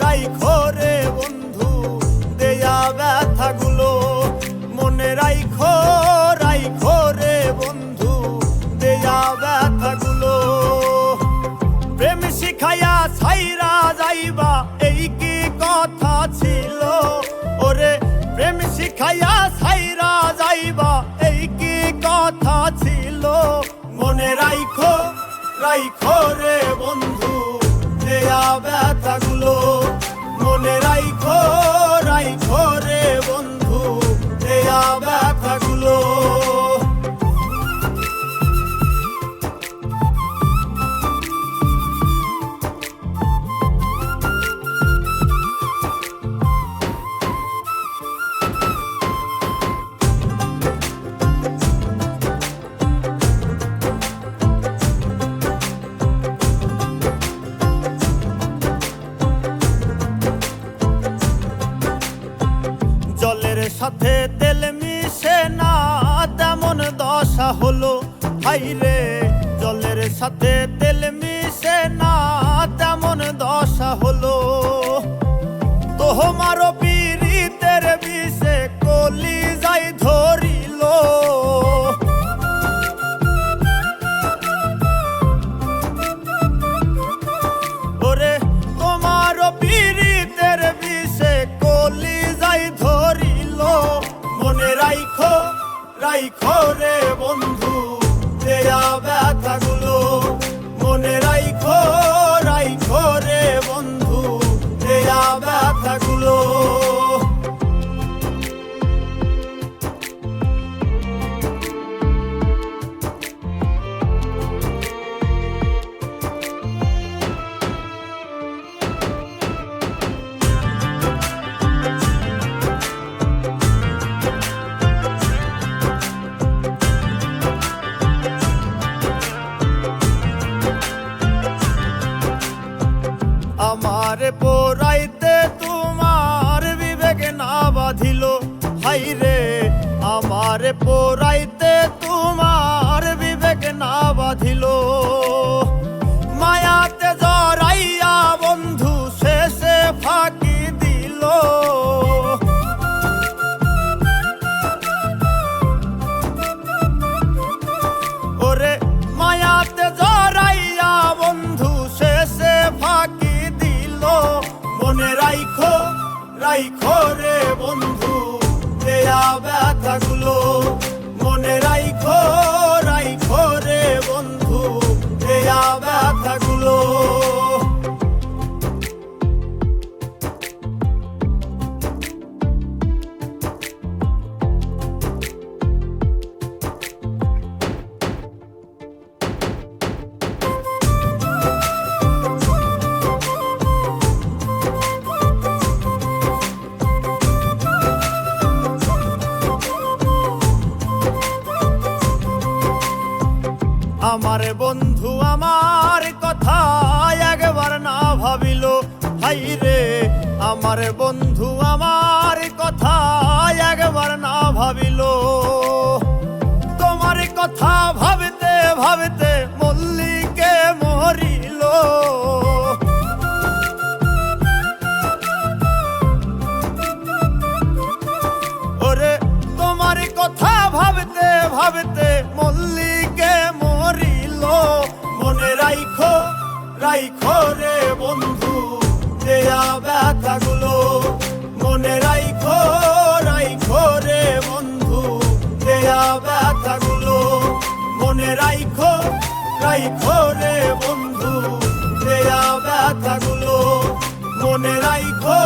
রাইখো রে বন্ধু দেয়া ব্যথাগুলো, মনে রাইখো রাইখো রে বন্ধু দেয়া ব্যথাগুলো। প্রেম শিখাইয়া ছাইরা যাইবা এই কি কথা ছিল, ওরে প্রেম শিখাইয়া ছাইরা যাইবা এই কি কথা ছিল। মনে রাইখো রাইখো রে বন্ধু দেয়া ব্যথাগুলো, মনে রাইখো রাইখো রে বন্ধু দেয়া ব্যথাগুলো। জলের সাথে তেল মিশে না তেমন দশা হলো, হাইরে জলের সাথে তেল মিশে না তেমন দশা হলো। তোমার পীড়িতের বিষে কলি যাই ধরিল, ওরে তোমার পীড়িতের বিষে কলি যাই ধরিল। মনে রাইখো রাইখো রে বন্ধু দেয়া ব্যথাগুলো, মনে রাইখো রাইখো রে বন্ধু দেয়া ব্যথাগুলো। আমার পোড়াইতে তোমার বিবেক না বাঁধিল, হাইরে আমার পোড়াইতে তোমার বিবেক না বাঁধিল। মায়াতে জড়াইয়া বন্ধু শেষে ফাঁকি দিল, ওরে মায়াতে জড়াইয়া বন্ধু শেষে ফাঁকি। মনে রাইখো রাইখো রে বন্ধু দেয়া ব্যথাগুলো, মনে রাইখো রাইখো রে বন্ধু দেয়া ব্যথাগুলো। আমার বন্ধু আমার কথা একবার না ভাবিল, হাইরে আমার বন্ধু আমার কথা একবার না ভাবিল। তোমার কথা ভাবতে ভাবতে মল্লিকে মরিল, ওরে তোমার কথা ভাবতে ভাবতে মল্লিকে মরিল। মনে রাইখো রাইখো রে বন্ধু দেয়া ব্যথাগুলো, মনে রাইখো রাইখো রে বন্ধু দেয়া ব্যথাগুলো, মনে রাইখো রাইখো রে বন্ধু দেয়া ব্যথাগুলো, মনে রাইখো।